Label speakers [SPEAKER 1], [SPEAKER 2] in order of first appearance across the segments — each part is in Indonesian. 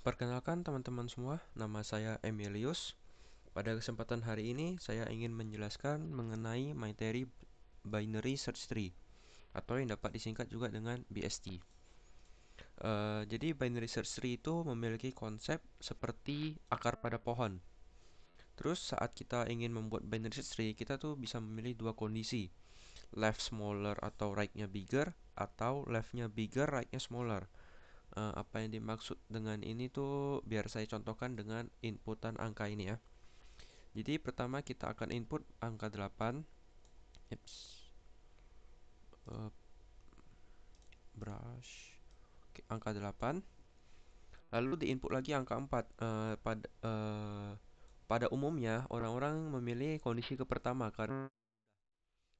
[SPEAKER 1] Perkenalkan teman-teman semua, nama saya Emilius. Pada kesempatan hari ini, saya ingin menjelaskan mengenai materi Binary Search Tree atau yang dapat disingkat juga dengan BST. Jadi Binary Search Tree itu memiliki konsep seperti akar pada pohon. Terus saat kita ingin membuat Binary Search Tree, kita tuh bisa memilih dua kondisi, left smaller atau right-nya bigger, atau left-nya bigger, right-nya smaller. Apa yang dimaksud dengan ini tuh biar saya contohkan dengan inputan angka ini ya. Jadi pertama kita akan input angka 8. Eps, brush. Oke, angka 8. Lalu diinput lagi angka 4. Pada umumnya orang-orang memilih kondisi ke pertama karena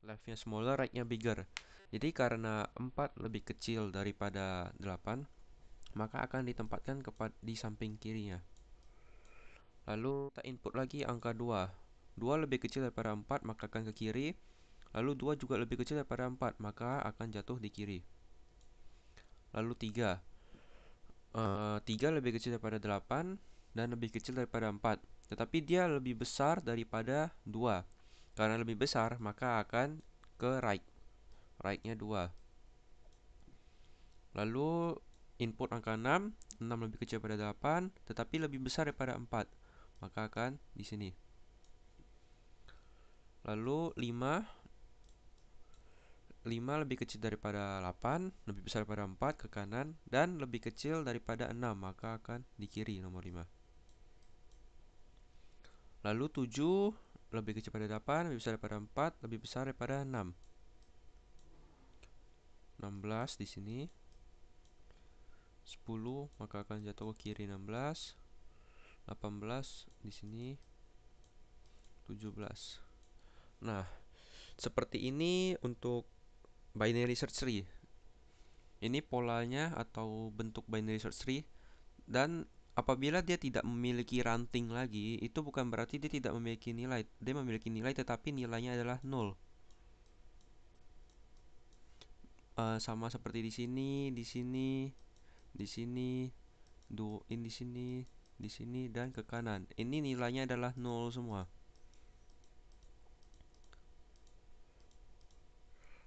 [SPEAKER 1] left-nya smaller, right-nya bigger. Jadi karena 4 lebih kecil daripada 8, maka akan ditempatkan di samping kirinya. Lalu kita input lagi angka 2. 2 lebih kecil daripada 4, maka akan ke kiri. Lalu 2 juga lebih kecil daripada 4, maka akan jatuh di kiri. Lalu 3. 3 lebih kecil daripada 8 dan lebih kecil daripada 4. Tetapi dia lebih besar daripada 2. Karena lebih besar, maka akan ke right. Right-nya 2. Lalu input angka 6. 6 lebih kecil daripada 8, tetapi lebih besar daripada 4. Maka akan di sini. Lalu 5. 5 lebih kecil daripada 8, lebih besar daripada 4 ke kanan, dan lebih kecil daripada 6, maka akan di kiri nomor 5. Lalu 7 lebih kecil daripada 8, lebih besar daripada 4, lebih besar daripada 6. 16 di sini. 10 maka akan jatuh ke kiri 16. 18 di sini. 17. Nah, seperti ini untuk binary search tree. Ini polanya atau bentuk binary search tree. Dan apabila dia tidak memiliki ranting lagi, itu bukan berarti dia tidak memiliki nilai. Dia memiliki nilai tetapi nilainya adalah 0. Sama seperti di sini, di sini, di sini, di sini, di sini, dan ke kanan. Ini nilainya adalah 0 semua.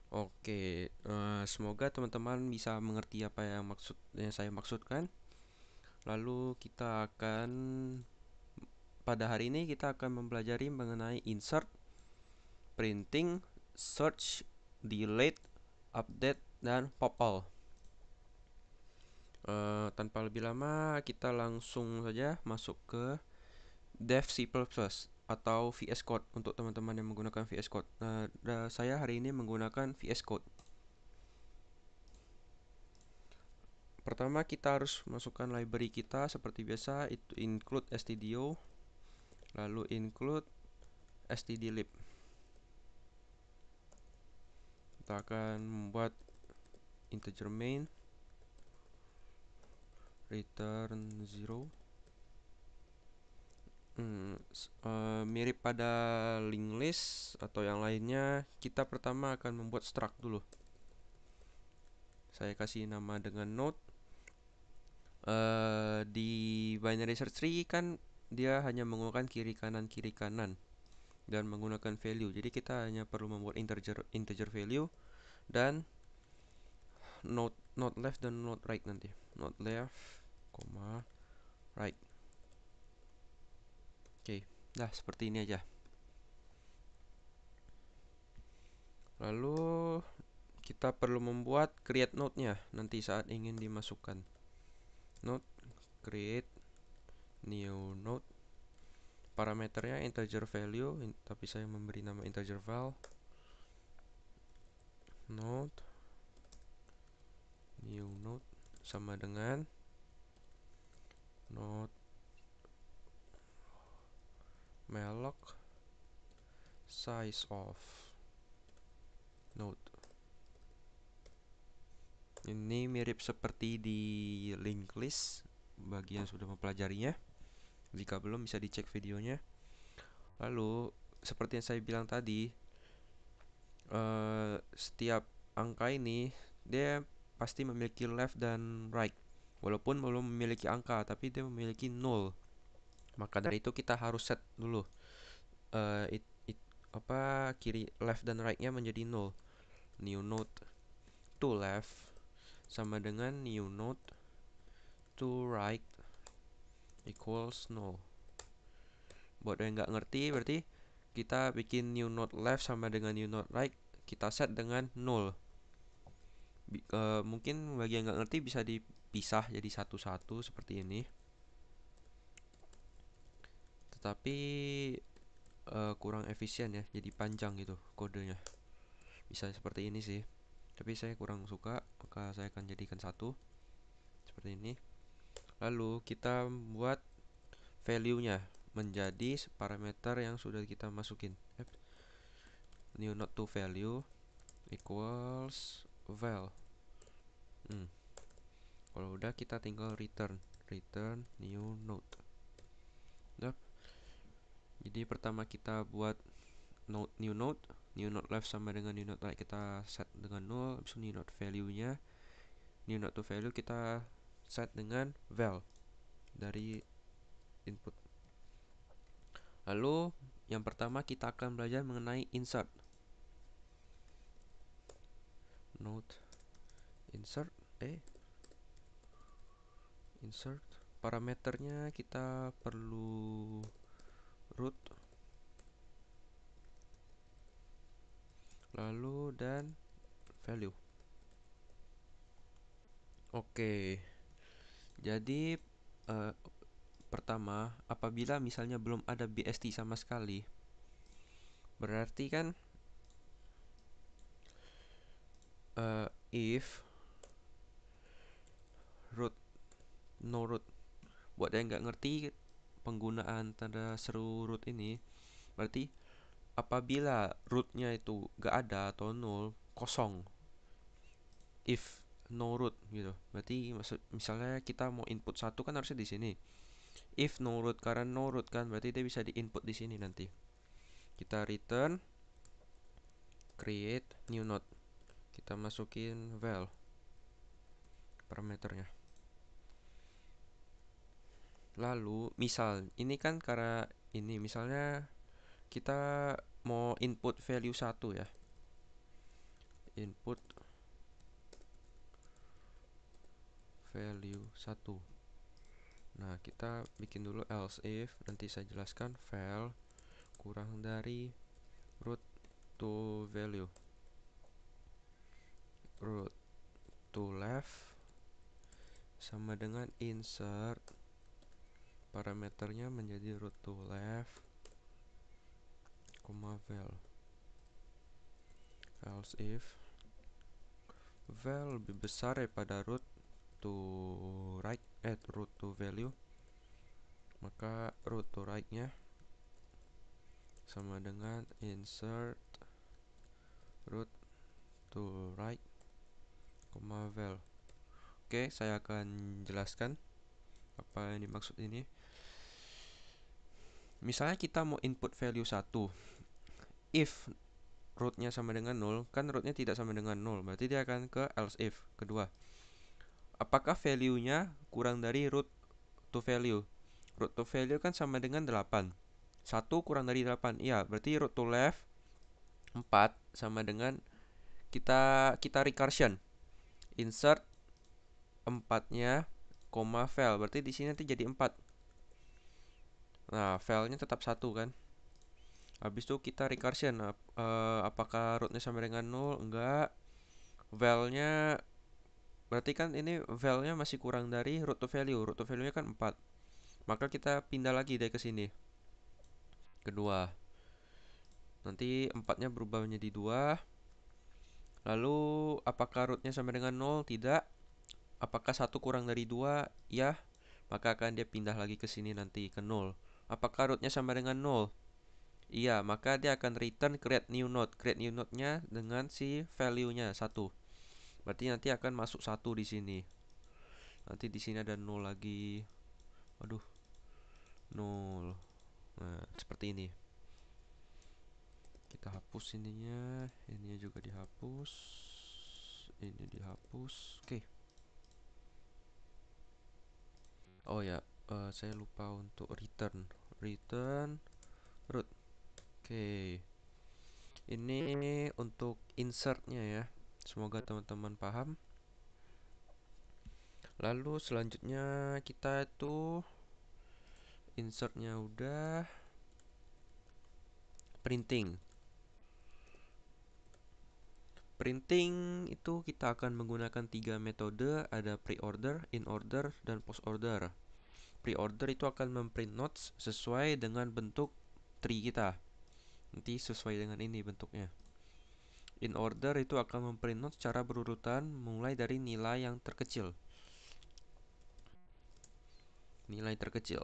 [SPEAKER 1] Oke, semoga teman-teman bisa mengerti apa yang saya maksudkan. Lalu pada hari ini kita akan mempelajari mengenai insert, printing, search, delete, update, dan pop all. Tanpa lebih lama, kita langsung saja masuk ke Dev C++ atau VS Code untuk teman-teman yang menggunakan VS Code. Saya hari ini menggunakan VS Code. Pertama kita harus masukkan library kita seperti biasa, itu include stdio, lalu include stdlib. Kita akan membuat integer main return 0. Mirip pada linked list atau yang lainnya, kita pertama akan membuat struct dulu. Saya kasih nama dengan node. Di binary search tree kan dia hanya menggunakan kiri kanan dan menggunakan value. Jadi kita hanya perlu membuat integer value dan node left dan node right nanti. Node left, right. Oke, dah seperti ini aja. Lalu kita perlu membuat create node-nya nanti saat ingin dimasukkan. Node create new node. Parameternya integer value, tapi saya memberi nama integer val. Node new node sama dengan node malloc size of node. Ini mirip seperti di linked list bagi yang sudah mempelajarinya. Jika belum bisa dicek videonya. Lalu seperti yang saya bilang tadi, setiap angka ini dia pasti memiliki left dan right. walaupun belum memiliki angka tapi dia memiliki 0. Maka dari itu kita harus set dulu eh, it- it- kiri left dan right-nya menjadi 0. New node to left sama dengan new node to right equals 0. Buat yang nggak ngerti, berarti kita bikin new node left sama dengan new node right, kita set dengan 0. Mungkin bagi yang nggak ngerti bisa dipisah jadi satu-satu seperti ini. Tetapi kurang efisien ya, jadi panjang gitu kodenya. Bisa seperti ini sih. Tapi saya kurang suka, maka saya akan jadikan satu seperti ini. Lalu kita buat value-nya menjadi parameter yang sudah kita masukin. New node to value equals val. Kalau udah kita tinggal return new node. Udah. Jadi pertama kita buat new node left sama dengan new node right kita set dengan 0. Habis new node value-nya, new node to value kita set dengan val dari input. Lalu yang pertama kita akan belajar mengenai insert. Node insert insert parameternya kita perlu root, lalu dan value. Oke, jadi pertama, apabila misalnya belum ada BST sama sekali, berarti kan if root no root. Buat yang nggak ngerti penggunaan tanda seru root ini, berarti apabila rootnya itu nggak ada atau nol, kosong. If no root gitu. Berarti misalnya kita mau input satu kan harusnya di sini. If no root, karena no root kan berarti dia bisa di input di sini nanti. Kita return create new node. Kita masukin val parameternya. Lalu misal ini kan karena ini misalnya kita mau input value 1 ya. Input value 1. Nah, kita bikin dulu else if, nanti saya jelaskan val kurang dari root to value. Root to left sama dengan insert parameternya menjadi root to left, val. Else if val lebih besar daripada root to right root to value, maka root to right-nya sama dengan insert root to right, val. Oke, saya akan jelaskan apa yang dimaksud ini. Misalnya kita mau input value 1. If rootnya sama dengan 0, kan rootnya tidak sama dengan 0, berarti dia akan ke else if kedua. Apakah value-nya kurang dari root to value? Root to value kan sama dengan 8. 1 kurang dari 8. Iya, berarti root to left 4 sama dengan kita recursion. Insert 4-nya, val. Berarti di sini nanti jadi 4. Nah, valnya tetap 1 kan? Habis itu kita recursion. Apakah rootnya sama dengan 0? Enggak. Val-nya berarti kan ini val-nya masih kurang dari root to value. Root to value-nya kan 4. Maka kita pindah lagi dari ke sini. Kedua. Nanti 4-nya berubah menjadi 2. Lalu apakah rootnya sama dengan 0? Tidak. Apakah 1 kurang dari 2? Ya. Maka akan dia pindah lagi ke sini nanti ke 0. Apakah rootnya sama dengan 0? Iya, maka dia akan return create new node. Create new node-nya dengan si value-nya 1. Berarti nanti akan masuk 1 di sini. Nanti di sini ada 0 lagi. Waduh. 0. Nah, seperti ini. Kita hapus ininya juga dihapus. Ini dihapus. Oke. Oh ya, saya lupa untuk return root. Oke, ini untuk insertnya ya. Semoga teman-teman paham. Lalu selanjutnya kita itu insertnya udah, printing. Printing itu kita akan menggunakan 3 metode, ada pre-order, in-order, dan post-order. Pre-order itu akan memprint notes sesuai dengan bentuk tree kita. Nanti sesuai dengan ini bentuknya. In-order itu akan memprint notes secara berurutan mulai dari nilai yang terkecil. Nilai terkecil.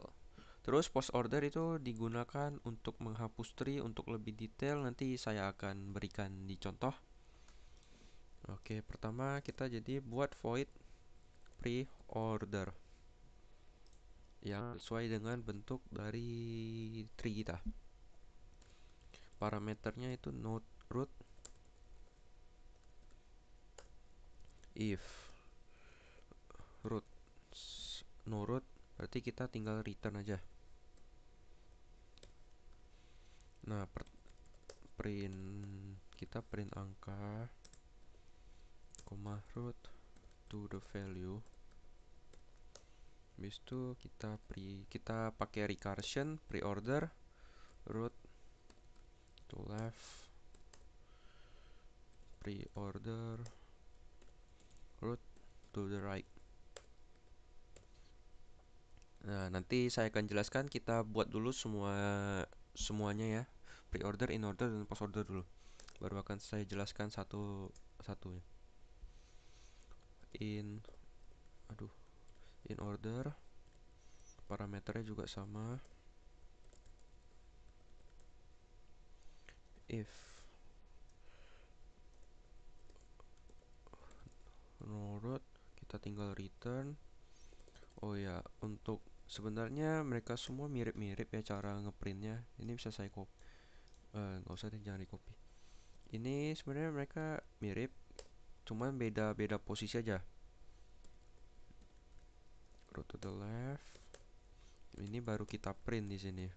[SPEAKER 1] Terus post order itu digunakan untuk menghapus tree untuk lebih detail, nanti saya akan berikan di contoh. Oke, pertama kita jadi buat void pre-order yang sesuai dengan bentuk dari tree kita. Parameternya itu node root if root no root, berarti kita tinggal return aja. Nah, kita print angka, koma root to the value. Habis itu kita pakai recursion pre-order root to left, pre-order root to the right. Nah, nanti saya akan jelaskan, kita buat dulu semuanya ya. Pre-order, in-order, dan post-order dulu. Baru akan saya jelaskan satu-satu ya. Aduh, in order, parameternya juga sama. If no root, kita tinggal return. Oh ya, untuk sebenarnya mereka semua mirip-mirip ya cara ngeprintnya. Ini bisa saya copy. Nggak usah deh, jangan di copy. Ini sebenarnya mereka mirip, cuman beda-beda posisi aja. Root to the left. Ini baru kita print di sini.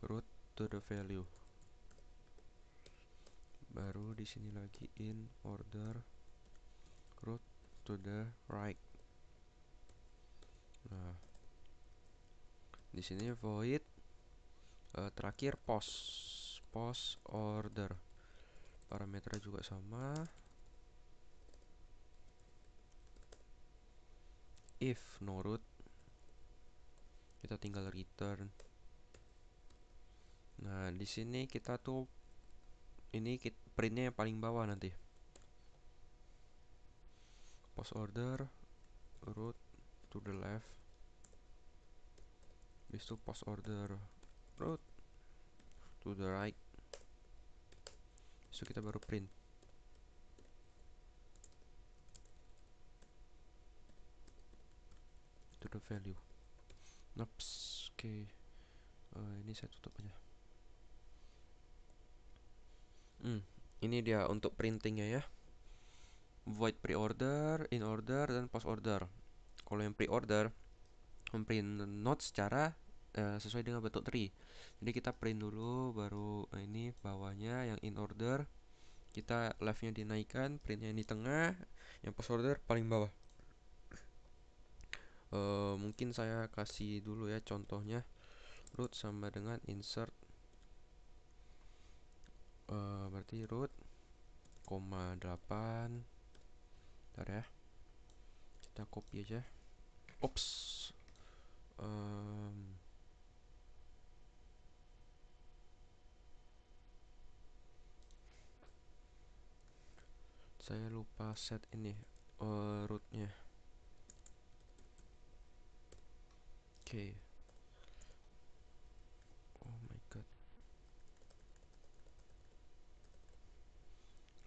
[SPEAKER 1] Root to the value. Baru di sini lagi in order root to the right. Nah, di sini void terakhir post order. Parameternya juga sama. If no root, kita tinggal return. Nah, di sini kita tuh ini printnya yang paling bawah nanti. Post order root to the left. Habis itu post order root to the right. Habis itu kita baru print to the value. Oke. Ini saya tutup aja. Ini dia untuk printingnya ya. Void pre-order, in order, dan post order. Kalau yang pre-order memprint note secara sesuai dengan bentuk tree. Jadi kita print dulu, baru ini bawahnya yang in order kita leftnya dinaikkan, printnya di tengah, yang post order paling bawah. Mungkin saya kasih dulu ya contohnya. Root sama dengan insert, berarti root, 8. Bentar ya, kita copy aja. Ops. Saya lupa set ini rootnya. Oke. Oh my god.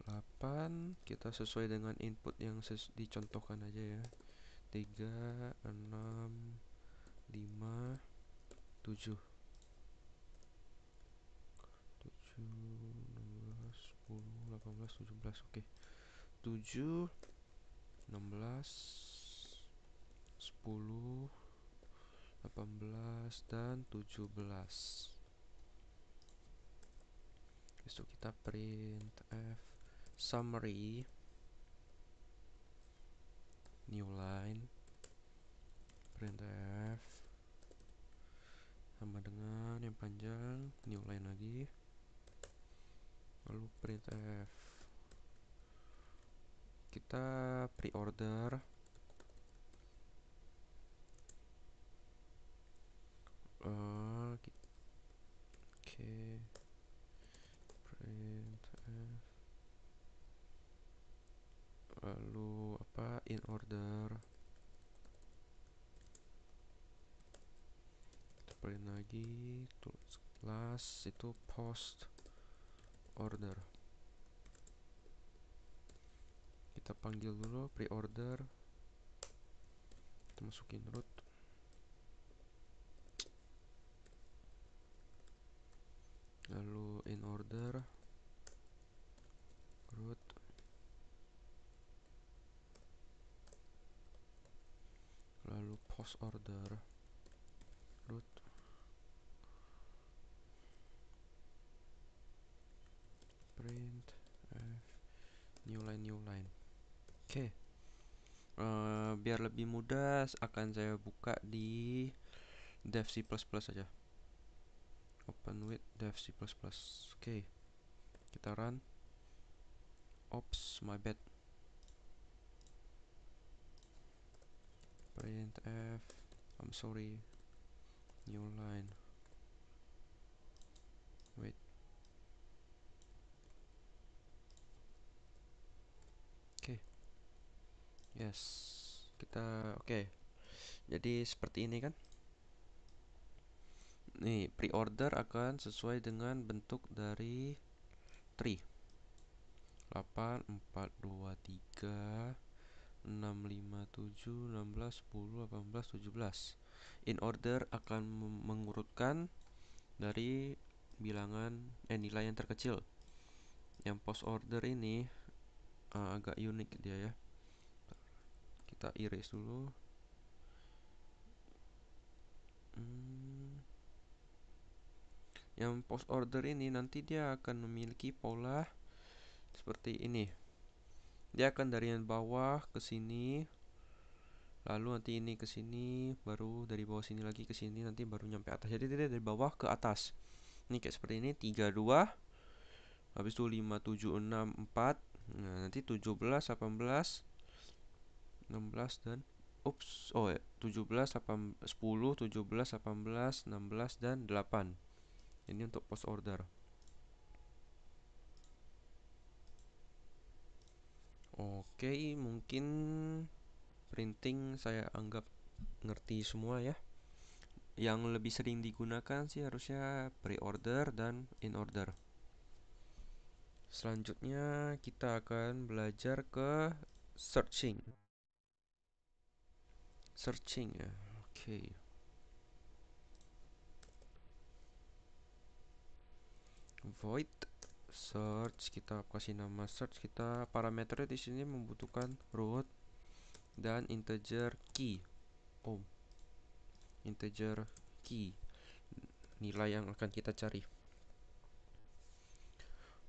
[SPEAKER 1] 8 kita sesuai dengan input yang dicontohkan aja ya. 3, 6, 5, 7, 16, 10, 18, 17. Oke. 7, 16, 10, 18, dan 17. Habis itu kita printf summary new line, printf sama dengan yang panjang, new line lagi, lalu printf kita pre-order oke, printf lalu apa, in order, print lagi, tulis class itu post order, kita panggil dulu pre-order, kita masukin root, lalu in order root, lalu post order root, print new line. Oke. Biar lebih mudah akan saya buka di dev C++ aja. Open with dev C++. Oke. Kita run. Oops, my bad. Printf, I'm sorry, new line. Wait. Oke. Yes. Kita oke. Jadi seperti ini kan. Nih, pre-order akan sesuai dengan bentuk dari tree. 8, 4, 2, 3, 6, 5, 7, 16, 10, 18, 17. In order akan mengurutkan dari bilangan nilai yang terkecil. Yang post order ini agak unik dia ya. Kita erase dulu. Yang post order ini nanti dia akan memiliki pola seperti ini. Dia akan dari yang bawah ke sini, lalu nanti ini ke sini, baru dari bawah sini lagi ke sini, nanti baru nyampe atas. Jadi dia dari bawah ke atas. Ini kayak seperti ini, 3, 2, habis itu 5, 7, 6, 4. Nah, nanti 17, 18, 16 dan 17, 8, 10, 17, 18, 16 dan 8. Ini untuk post order. Oke, mungkin printing saya anggap ngerti semua ya. Yang lebih sering digunakan sih harusnya pre-order dan in order. Selanjutnya kita akan belajar ke searching. Searching ya. Oke. Void search, kita kasih nama search, kita parameternya di sini membutuhkan root dan integer key. Integer key, nilai yang akan kita cari.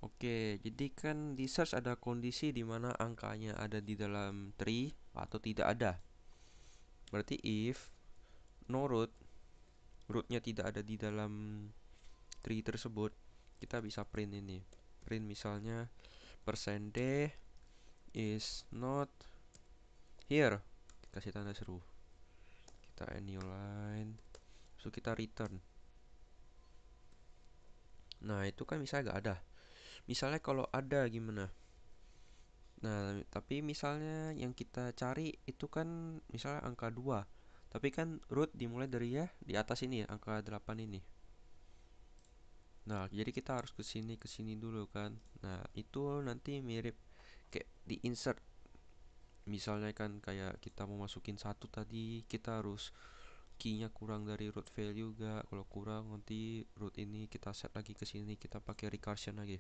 [SPEAKER 1] Oke, jadi kan di search ada kondisi di mana angkanya ada di dalam tree atau tidak ada. Berarti if no root, rootnya tidak ada di dalam tree tersebut, kita bisa print ini. Print misalnya %d is not here, kasih tanda seru. Kita add new line, so kita return. Nah, itu kan misalnya gak ada. Misalnya kalau ada gimana? Nah, tapi misalnya yang kita cari itu kan misalnya angka 2. Tapi kan root dimulai dari ya di atas ini ya, angka 8 ini. Nah, jadi kita harus ke sini dulu kan. Nah, itu nanti mirip kayak di insert. Misalnya kan kayak kita mau masukin 1 tadi, kita harus key-nya kurang dari root value gak. Kalau kurang nanti root ini kita set lagi ke sini, kita pakai recursion lagi.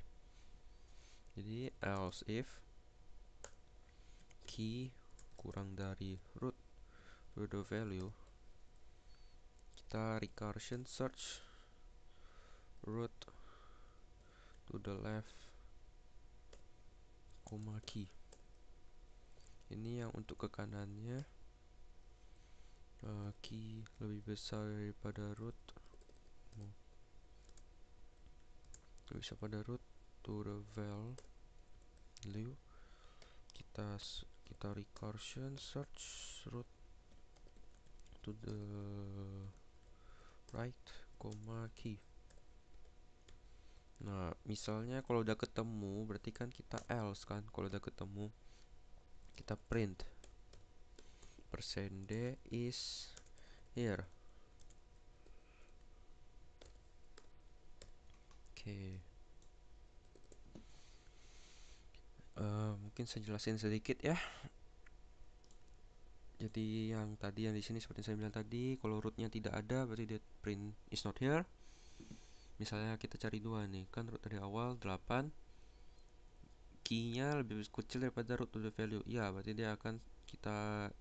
[SPEAKER 1] Jadi else if key kurang dari root to the value, kita recursion search root to the left, key. Ini yang untuk ke kanannya, key lebih besar daripada root, lebih besar pada root to the value. Kita recursion search root to the right, key. Nah, misalnya kalau udah ketemu, berarti kan kita else kan. Kalau udah ketemu, kita print %d is here. Oke. Mungkin saya jelasin sedikit ya. Jadi yang tadi yang di sini seperti saya bilang tadi, kalau rootnya tidak ada, berarti dia print is not here. Misalnya kita cari 2 nih, kan root dari awal 8, key-nya lebih kecil daripada root to the value. Ya, berarti dia akan kita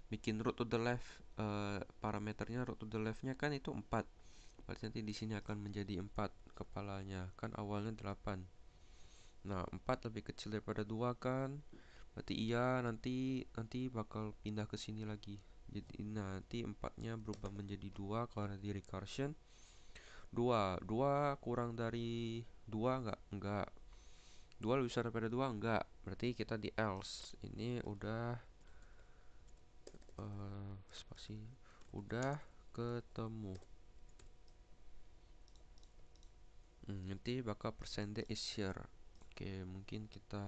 [SPEAKER 1] bikin root to the left, parameternya root to the left-nya kan itu 4. Berarti nanti di sini akan menjadi 4 kepalanya, kan awalnya 8. Nah, 4 lebih kecil daripada 2 kan? Berarti iya, nanti bakal pindah ke sini lagi. Jadi nanti 4-nya berubah menjadi 2 karena di recursion. 2 kurang dari 2 enggak? Enggak. 2 lebih besar daripada 2 enggak. Berarti kita di else. Ini udah spasi udah ketemu. Nanti bakal %d is here. Oke, mungkin kita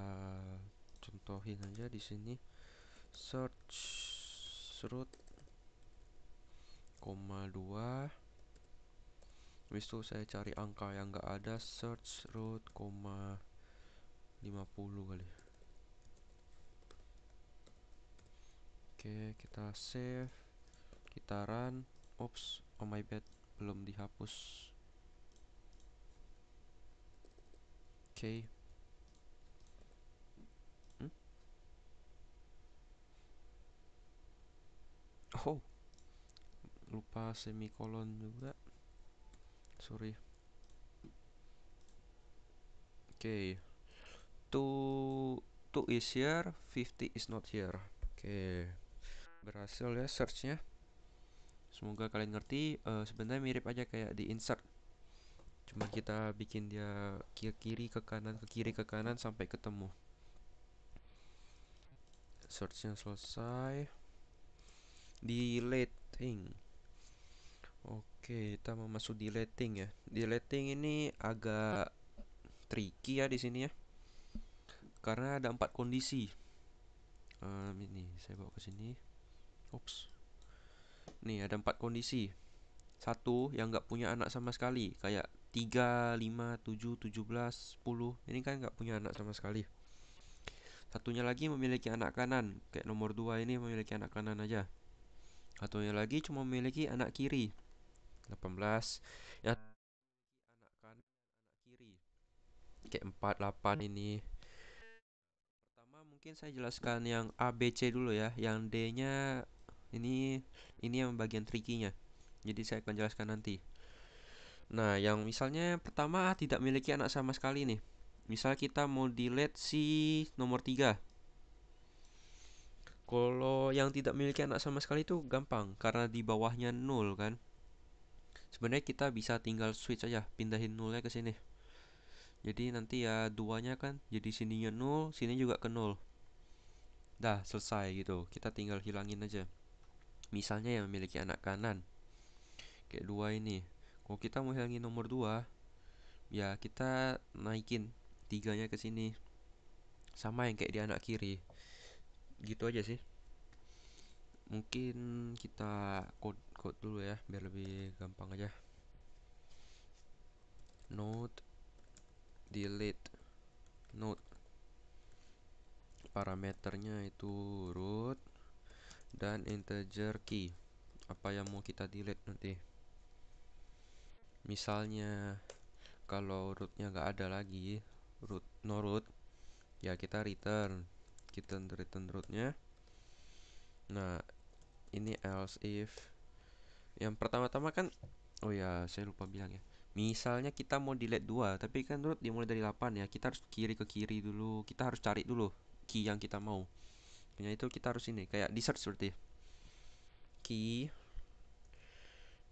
[SPEAKER 1] contohin aja di sini. Search root, 2. Habis itu saya cari angka yang enggak ada, search root, 50 kali. Oke, kita save, kita run. Oops, oh my bad, belum dihapus. Oke. Oh, lupa semikolon juga. Sorry. Oke. 2 is here, 50 is not here. Oke. Berhasil ya searchnya. Semoga kalian ngerti. Sebenarnya mirip aja kayak di insert. Cuma kita bikin dia ke kiri ke kanan, ke kiri ke kanan sampai ketemu. Searchnya selesai. Deleting. Oke, kita mau masuk deleting ya. Deleting ini agak tricky ya di sini ya. Karena ada 4 kondisi. Ini saya bawa ke sini. Ups. Nih ada 4 kondisi. Satu yang nggak punya anak sama sekali, kayak 3, 5, 7, 17, 10. Ini kan nggak punya anak sama sekali. Satunya lagi memiliki anak kanan, kayak nomor 2 ini memiliki anak kanan aja. Satunya lagi cuma memiliki anak kiri, 18. Ya, anak kanan, anak kiri. Kayak 4, 8 ini. Pertama mungkin saya jelaskan yang A, B, C dulu ya. Yang D-nya ini yang bagian tricky-nya. Jadi saya akan jelaskan nanti. Nah, yang misalnya pertama tidak memiliki anak sama sekali nih. Misal kita mau delete si nomor 3. Kalau yang tidak memiliki anak sama sekali itu gampang karena di bawahnya 0 kan. Sebenarnya kita bisa tinggal switch aja, pindahin 0-nya ke sini. Jadi nanti ya duanya kan jadi sininya 0, sini juga ke 0. Dah, selesai gitu. Kita tinggal hilangin aja. Misalnya yang memiliki anak kanan kayak 2 ini. Kalau kita mau hilangin nomor 2, ya kita naikin 3-nya ke sini. Sama yang kayak di anak kiri. Gitu aja sih. Mungkin kita code dulu ya biar lebih gampang aja. Node delete node, parameternya itu root dan integer key. Apa yang mau kita delete nanti. Misalnya kalau rootnya nggak ada lagi, no root, ya kita return rootnya. Nah, Ini else if. Yang pertama-tama kan, oh ya saya lupa bilang ya. Misalnya kita mau delete 2 tapi kan root dimulai dari 8 ya. Kita harus kiri ke kiri dulu. Kita harus cari dulu key yang kita mau. Punya itu kita harus ini kayak di search seperti key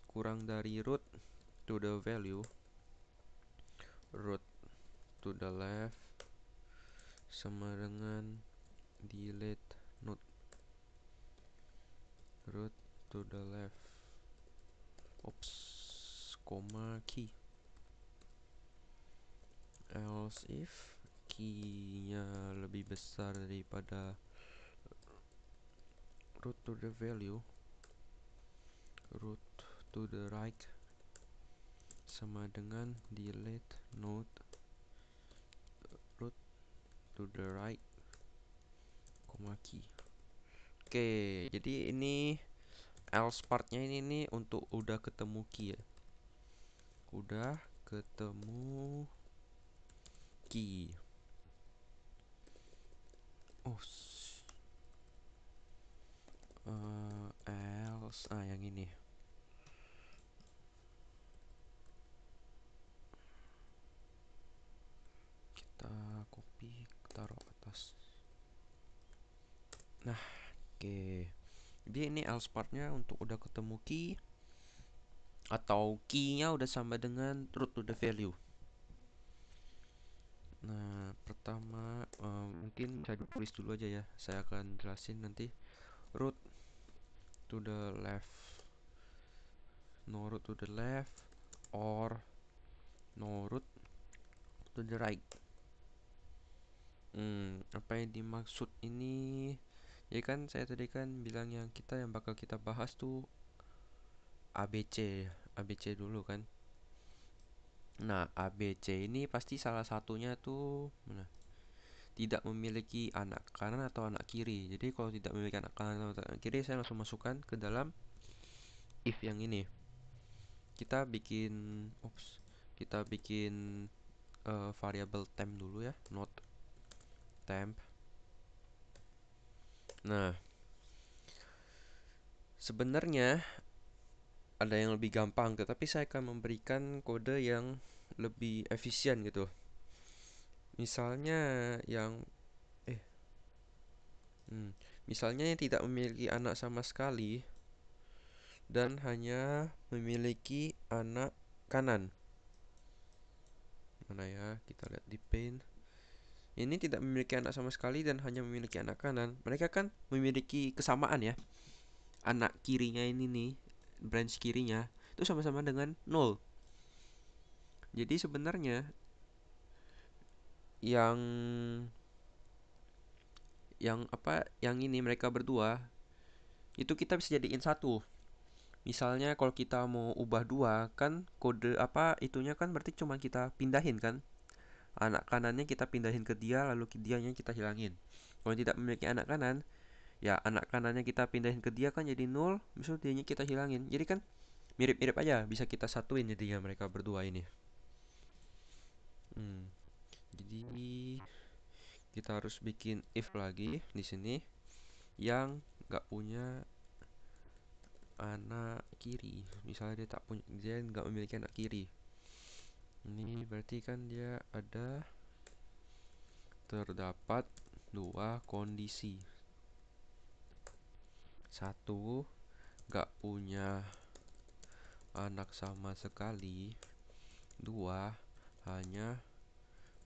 [SPEAKER 1] kurang dari root to the value, root to the left sama dengan delete node, root to the left, oops, koma key. Else if key-nya lebih besar daripada root to the value, root to the right sama dengan delete node, root to the right, koma key. Oke, jadi ini else partnya ini nih untuk udah ketemu key ya. Udah ketemu key. Oh, else yang ini. Kita copy, taruh atas. Nah, oke. Jadi ini else partnya untuk udah ketemu key atau key-nya udah sama dengan root to the value. Nah, pertama mungkin saya tulis dulu aja ya. Saya akan jelasin nanti. Root to the left, no root to the left, or no root to the right. Apa yang dimaksud ini? Ya kan saya tadi kan bilang yang bakal kita bahas tuh ABC, ABC dulu kan. Nah, ABC ini pasti salah satunya tuh mana? Tidak memiliki anak kanan atau anak kiri. Jadi kalau tidak memiliki anak kanan atau anak kiri, saya langsung masukkan ke dalam if yang ini. Kita bikin, kita bikin variabel temp dulu ya, not temp. Nah, sebenarnya ada yang lebih gampang, tetapi saya akan memberikan kode yang lebih efisien gitu. Misalnya yang misalnya yang tidak memiliki anak sama sekali dan hanya memiliki anak kanan. Mana ya? Kita lihat di paint. Ini tidak memiliki anak sama sekali dan hanya memiliki anak kanan. Mereka kan memiliki kesamaan ya. Anak kirinya ini nih, branch kirinya itu sama-sama dengan 0. Jadi sebenarnya yang yang ini mereka berdua itu kita bisa jadiin satu. Misalnya kalau kita mau ubah dua kan kode itunya kan berarti cuma kita pindahin kan. Anak kanannya kita pindahin ke dia lalu dianya kita hilangin. Kalau tidak memiliki anak kanan, ya anak kanannya kita pindahin ke dia kan jadi 0, misalnya dianya kita hilangin. Jadi kan mirip-mirip aja, bisa kita satuin jadinya mereka berdua ini. Jadi kita harus bikin if lagi di sini yang nggak punya anak kiri. Misalnya dia nggak memiliki anak kiri. Ini berarti kan dia terdapat dua kondisi. Satu, nggak punya anak sama sekali. Dua, hanya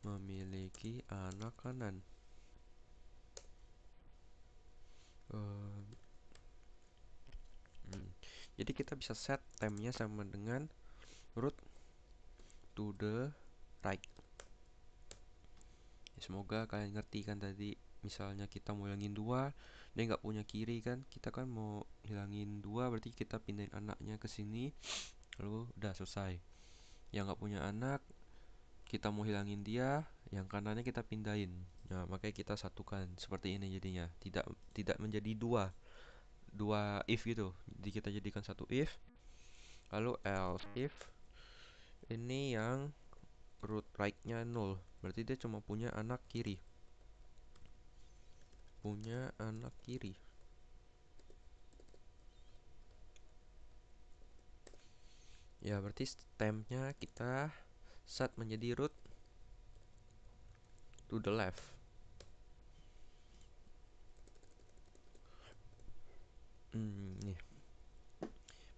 [SPEAKER 1] memiliki anak kanan. Jadi kita bisa set tempnya sama dengan root to the right. Ya, semoga kalian ngerti kan tadi. Misalnya kita mau hilangin 2, dia nggak punya kiri kan. Kita kan mau hilangin 2 berarti kita pindahin anaknya ke sini. Lalu udah selesai. Yang nggak punya anak, kita mau hilangin dia, yang kanannya kita pindahin. Nah, makanya kita satukan seperti ini jadinya. Tidak menjadi dua if gitu. Jadi kita jadikan satu if. Lalu else if ini yang root right-nya 0. Berarti dia cuma punya anak kiri. Punya anak kiri. Ya, berarti stemnya kita set menjadi root to the left. Nih.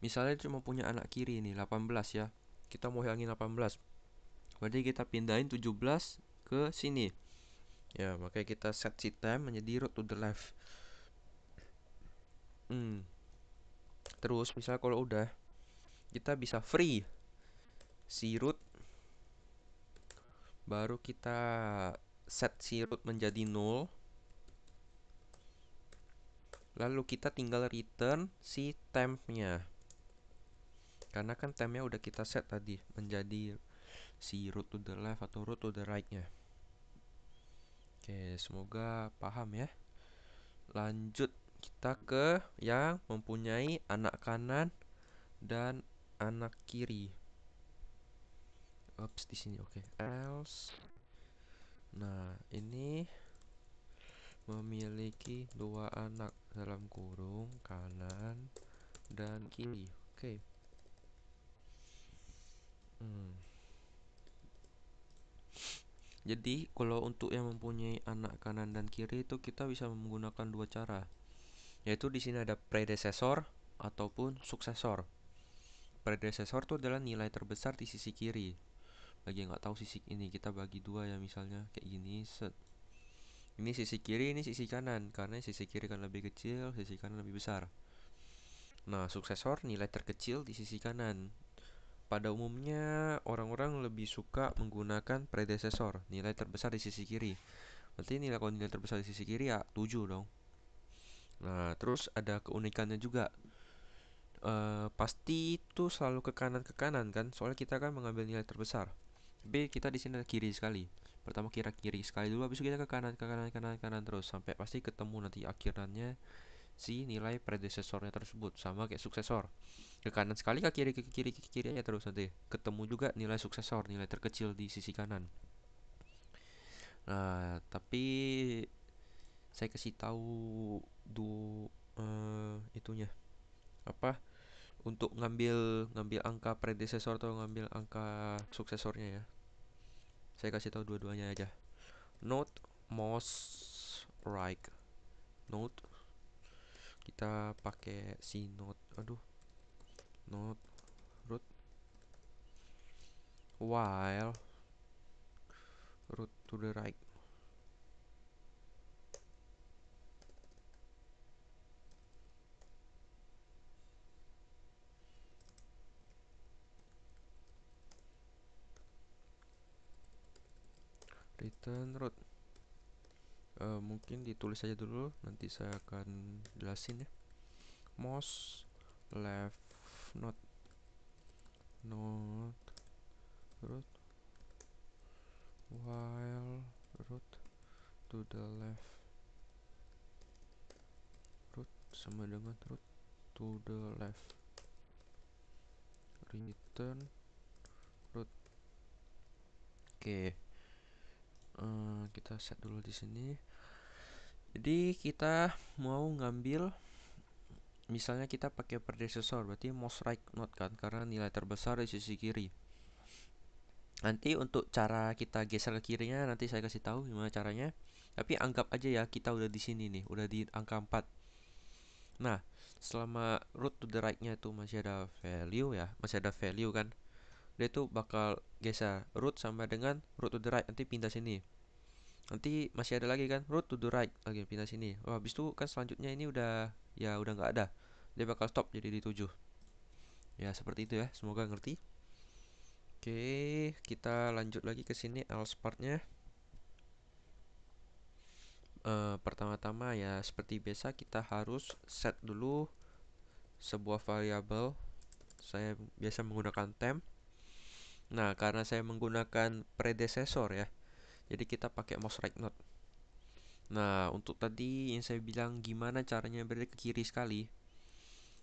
[SPEAKER 1] Misalnya cuma punya anak kiri nih 18 ya. Kita mau hilangin 18. Berarti kita pindahin 17 ke sini. Ya, makanya kita set si stem menjadi root to the left. Terus misalnya kalau udah, kita bisa free si root, baru kita set si root menjadi null, lalu kita tinggal return si tempnya, karena kan tempnya udah kita set tadi menjadi si root to the left atau root to the right nya. Oke, semoga paham ya. Lanjut kita ke yang mempunyai anak kanan dan anak kiri. Ups, di sini oke. Else. Nah, ini memiliki dua anak dalam kurung kanan dan kiri. Oke. Jadi kalau untuk yang mempunyai anak kanan dan kiri itu kita bisa menggunakan dua cara. Yaitu di sini ada predecessor ataupun suksesor. Predecessor itu adalah nilai terbesar di sisi kiri. Bagi yang nggak tahu sisi ini, kita bagi dua ya, misalnya kayak gini. Set. Ini sisi kiri, ini sisi kanan. Karena sisi kiri kan lebih kecil, sisi kanan lebih besar. Nah, suksesor nilai terkecil di sisi kanan. Pada umumnya orang-orang lebih suka menggunakan predecessor, nilai terbesar di sisi kiri. Berarti kalau nilai terbesar di sisi kiri ya 7 dong. Nah, terus ada keunikannya juga. Pasti itu selalu ke kanan kan? Soalnya kita kan mengambil nilai terbesar. Tapi kita di sini kiri sekali. Pertama kiri sekali dulu, habis itu kita ke kanan, ke kanan, kanan, kanan terus sampai pasti ketemu nanti akhirannya si nilai predecesornya tersebut, sama kayak suksesor. Ke kanan sekali, ke kiri, ke kiri, ke kiri aja terus, nanti ketemu juga nilai suksesor, nilai terkecil di sisi kanan. Nah, tapi saya kasih tahu itunya apa, untuk ngambil ngambil angka predecessor atau ngambil angka suksesornya ya. Saya kasih tahu dua-duanya aja. Note most right. Note kita pakai si note, note root while root to the right. Return root. Mungkin ditulis aja dulu, nanti saya akan jelasin ya. Most left not root while root to the left. Root sama dengan root to the left. Return root. Oke, kita set dulu di sini. Jadi kita mau ngambil, misalnya kita pakai predecessor, berarti most right node kan, karena nilai terbesar di sisi kiri. Nanti untuk cara kita geser ke kirinya nanti saya kasih tahu gimana caranya. Tapi anggap aja ya kita udah di sini nih, udah di angka 4. Nah, selama root to the right-nya itu masih ada value ya, masih ada value kan. Dia tuh bakal geser root sama dengan root to the right, nanti pindah sini. Nanti masih ada lagi kan root to the right, lagi pindah sini. Oh, habis itu kan selanjutnya ini udah nggak ada. Dia bakal stop jadi di 7. Ya, seperti itu ya. Semoga ngerti. Oke, kita lanjut lagi ke sini else part-nya. Pertama-tama ya seperti biasa kita harus set dulu sebuah variabel. Saya biasa menggunakan temp. Nah, karena saya menggunakan predecessor ya, jadi kita pakai mouse right node. Nah, untuk tadi yang saya bilang gimana caranya berada ke kiri sekali.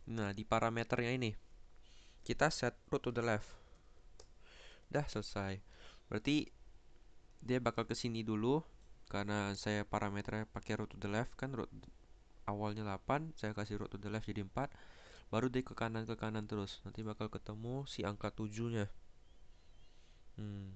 [SPEAKER 1] Nah, di parameternya ini kita set root to the left. Dah selesai. Berarti dia bakal ke sini dulu karena saya parameternya pakai root to the left kan, root awalnya 8, saya kasih root to the left jadi 4. baru dia ke kanan terus. Nanti bakal ketemu si angka 7-nya. Hmm,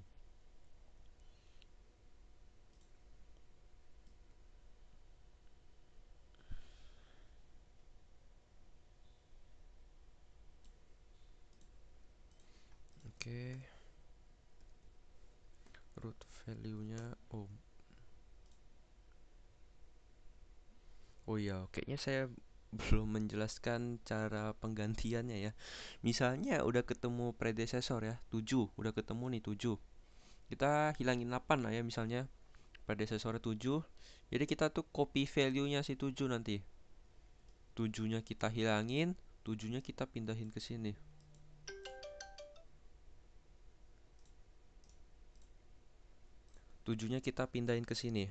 [SPEAKER 1] oke. Root value-nya, oh iya, kayaknya saya belum menjelaskan cara penggantiannya ya. Misalnya udah ketemu predecessor ya, 7, udah ketemu nih 7. Kita hilangin 8 lah ya misalnya. Predecessor 7. Jadi kita tuh copy value-nya si 7 nanti. 7-nya kita hilangin, 7-nya kita pindahin ke sini. 7-nya kita pindahin ke sini.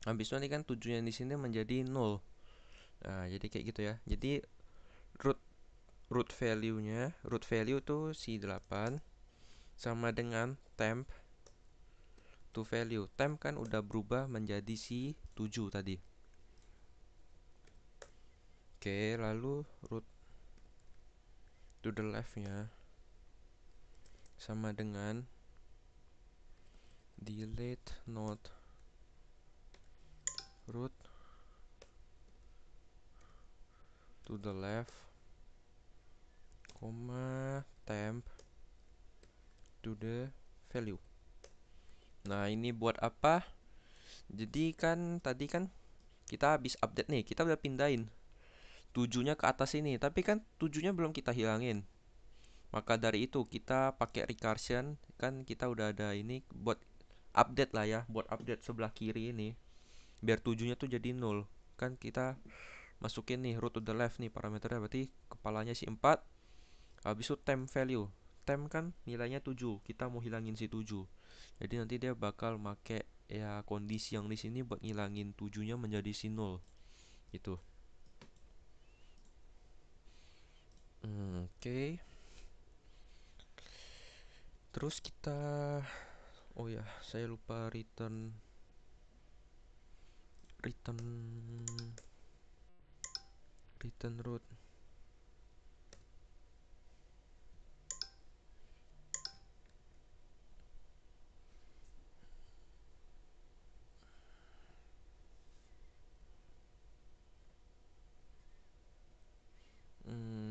[SPEAKER 1] Habis itu nanti kan 7-nya di sini menjadi 0. Nah, jadi kayak gitu ya. Jadi root root value tuh si 8 sama dengan temp to value. Temp kan udah berubah menjadi si 7 tadi. Oke, lalu root to the left-nya sama dengan delete node root to the left, temp to the value. Nah, ini buat apa? Jadi kan tadi kan kita habis update nih, kita udah pindahin 7-nya ke atas ini, tapi kan 7-nya belum kita hilangin. Maka dari itu kita pakai recursion, kan kita udah ada ini buat update lah ya, buat update sebelah kiri ini. Biar 7-nya tuh jadi 0. Kan kita masukin nih root to the left nih parameternya, berarti kepalanya si 4. Habis itu temp value. Temp kan nilainya 7, kita mau hilangin si 7. Jadi nanti dia bakal make ya kondisi yang di sini buat ngilangin 7-nya menjadi si 0 gitu. Oke. Terus kita, oh ya, saya lupa return return root.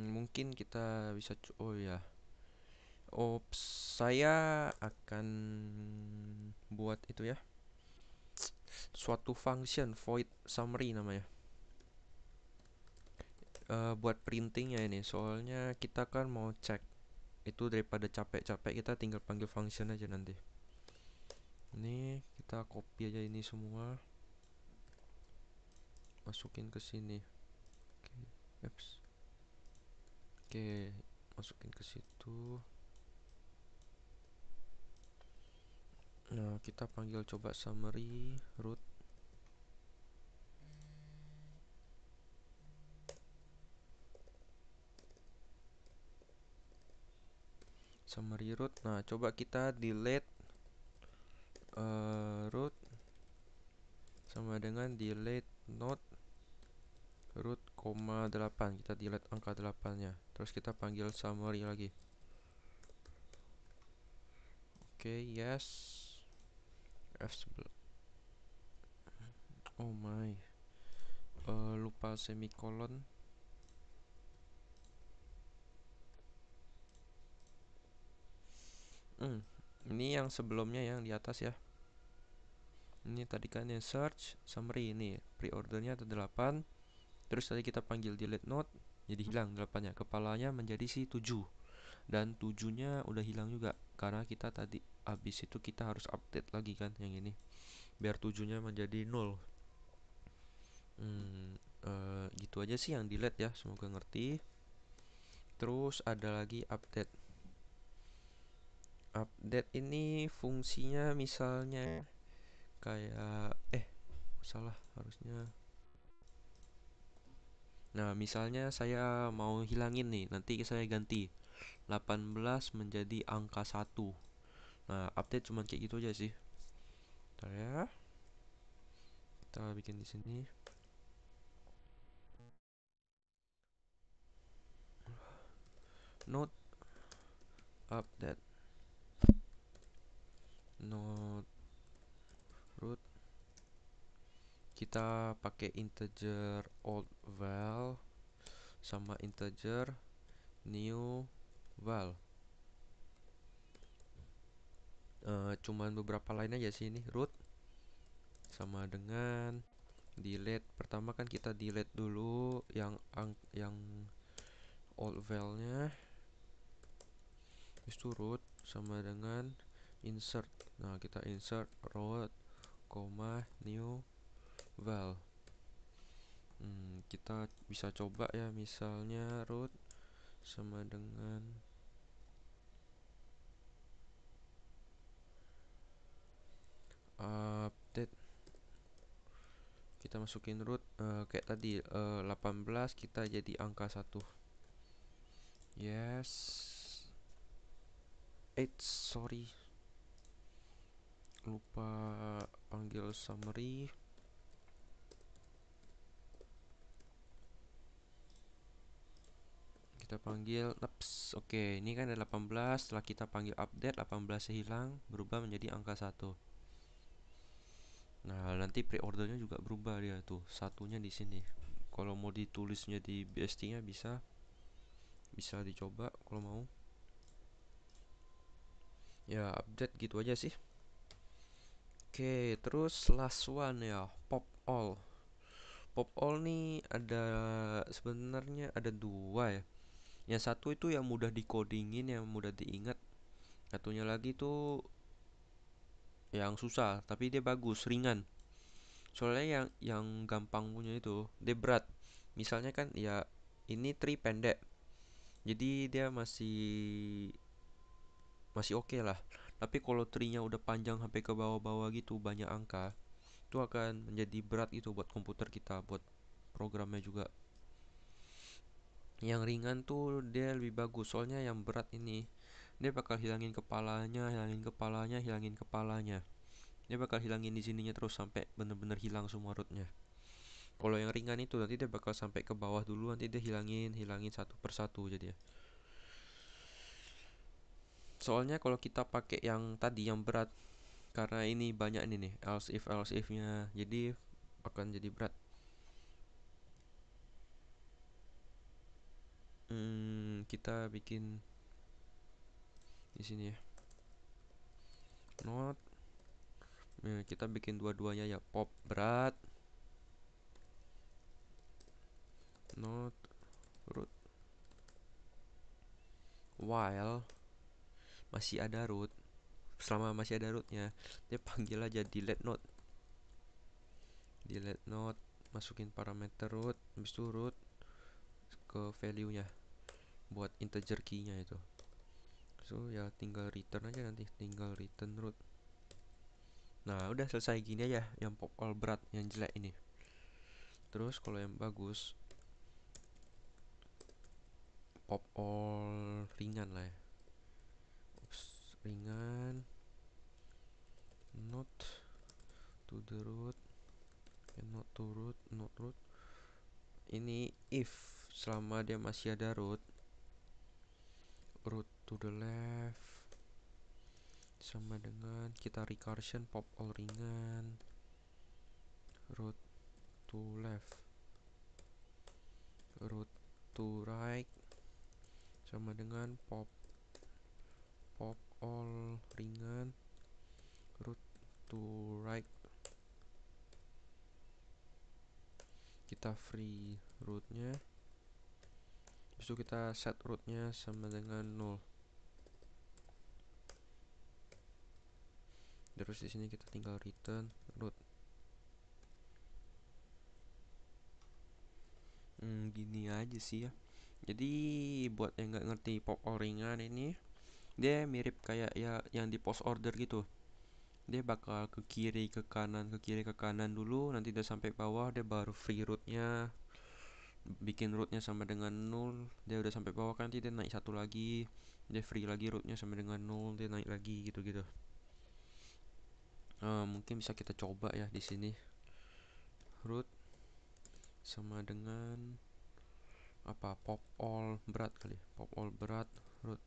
[SPEAKER 1] Mungkin kita bisa oh ya. Saya akan buat itu ya. Suatu function void summary namanya. Buat printingnya ini, soalnya kita kan mau cek itu daripada capek-capek kita tinggal panggil function aja nanti. Ini kita copy aja ini semua, masukin ke sini. Oke, oke, masukin ke situ. Nah, kita panggil coba summary root. Summary root. Nah, coba kita delete root sama dengan delete node root, 8. Kita delete angka 8-nya. Terus kita panggil summary lagi. Oke, yes. F11. Oh my. Lupa semikolon. Ini yang sebelumnya yang di atas ya. Ini tadi kan yang search summary ini. Pre-ordernya ada 8. Terus tadi kita panggil delete node, jadi hilang 8-nya. Kepalanya menjadi si 7. Dan 7-nya udah hilang juga karena kita tadi habis itu kita harus update lagi kan yang ini. Biar 7-nya menjadi 0. Gitu aja sih yang delete ya. Semoga ngerti. Terus ada lagi update. Update ini fungsinya misalnya kayak salah harusnya. Nah, misalnya saya mau hilangin nih, nanti saya ganti 18 menjadi angka 1. Nah, update cuma kayak gitu aja sih. Bentar ya. Kita bikin di sini. node update node root. Kita pakai integer old val sama integer new val. Cuman beberapa line aja sih ini. Root sama dengan delete. Pertama kan kita delete dulu yang old val-nya. Itu root sama dengan insert. Nah, kita insert root, new val. Kita bisa coba ya, misalnya root sama dengan update. Kita masukin root kayak tadi 18 kita jadi angka 1. Yes. Sorry, lupa panggil summary. Kita panggil naps. Oke, ini kan ada 18. Setelah kita panggil update, 18 hilang, berubah menjadi angka 1. Nah, nanti pre-ordernya juga berubah dia tuh. Satunya di sini. Kalau mau ditulisnya di BST-nya bisa. Bisa dicoba kalau mau. Ya, update gitu aja sih. Oke, terus last one ya, pop all. Pop all nih ada sebenarnya ada dua ya. Yang satu itu yang mudah dikodingin, yang mudah diingat. Satunya lagi tuh yang susah, tapi dia bagus, ringan. Soalnya yang gampang punya itu, dia berat. Misalnya kan ya ini tree pendek. Jadi dia masih masih oke lah. Tapi kalau tree-nya udah panjang sampai ke bawah-bawah gitu, banyak angka, itu akan menjadi berat itu buat komputer kita, buat programnya juga. Yang ringan tuh dia lebih bagus, soalnya yang berat ini dia bakal hilangin kepalanya, hilangin kepalanya, hilangin kepalanya. Dia bakal hilangin di sininya terus sampai bener-bener hilang semua rootnya. Kalau yang ringan itu nanti dia bakal sampai ke bawah dulu, nanti dia hilangin, hilangin satu persatu jadi ya. Soalnya kalau kita pakai yang tadi yang berat, karena ini banyak ini nih else if-nya, jadi akan jadi berat. Kita bikin di sini ya. Not. Kita bikin dua-duanya ya, pop berat, not root. While masih ada root, selama masih ada rootnya, dia panggil aja delete node. Delete node, masukin parameter root, habis itu root ke value-nya buat integer key-nya itu. So ya tinggal return aja nanti, tinggal return root. Nah, udah selesai gini aja yang pop all berat, yang jelek ini. Terus kalau yang bagus, pop all ringan lah ya. Oops, ringan, not to the root, not to root, not root. Ini if selama dia masih ada root, root to the left sama dengan kita recursion pop all ringan, root to left, root to right sama dengan pop pop all ringan, root to right. Kita free rootnya, habis itu kita set rootnya sama dengan 0. Terus di sini kita tinggal return root. Gini aja sih ya. Jadi buat yang nggak ngerti pop all ringan ini, dia mirip kayak ya yang di post order gitu. Dia bakal ke kiri ke kanan, ke kiri ke kanan dulu, nanti udah sampai bawah dia baru free rootnya, bikin rootnya sama dengan 0. Dia udah sampai bawah kan, nanti dia naik satu lagi, dia free lagi rootnya sama dengan 0, dia naik lagi gitu-gitu. Mungkin bisa kita coba ya di sini. Root sama dengan apa pop all berat kali, pop all berat root.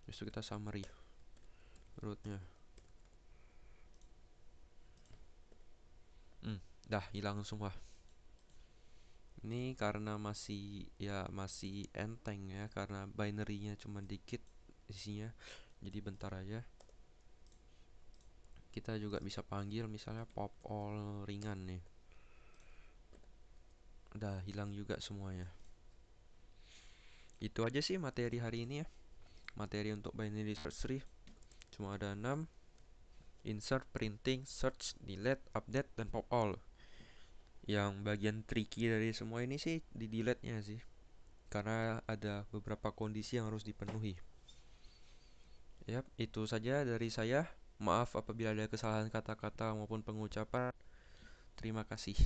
[SPEAKER 1] Habis itu kita summary rootnya. Dah hilang semua. Ini karena masih enteng ya, karena binary-nya cuma dikit isinya. Jadi bentar aja. Kita juga bisa panggil misalnya pop all ringan nih. Udah hilang juga semuanya. Itu aja sih materi hari ini ya. Materi untuk binary search tree cuma ada 6: insert, printing, search, delete, update, dan pop all. Yang bagian tricky dari semua ini sih di delete-nya sih, karena ada beberapa kondisi yang harus dipenuhi. Yap, itu saja dari saya. Maaf apabila ada kesalahan kata-kata maupun pengucapan. Terima kasih.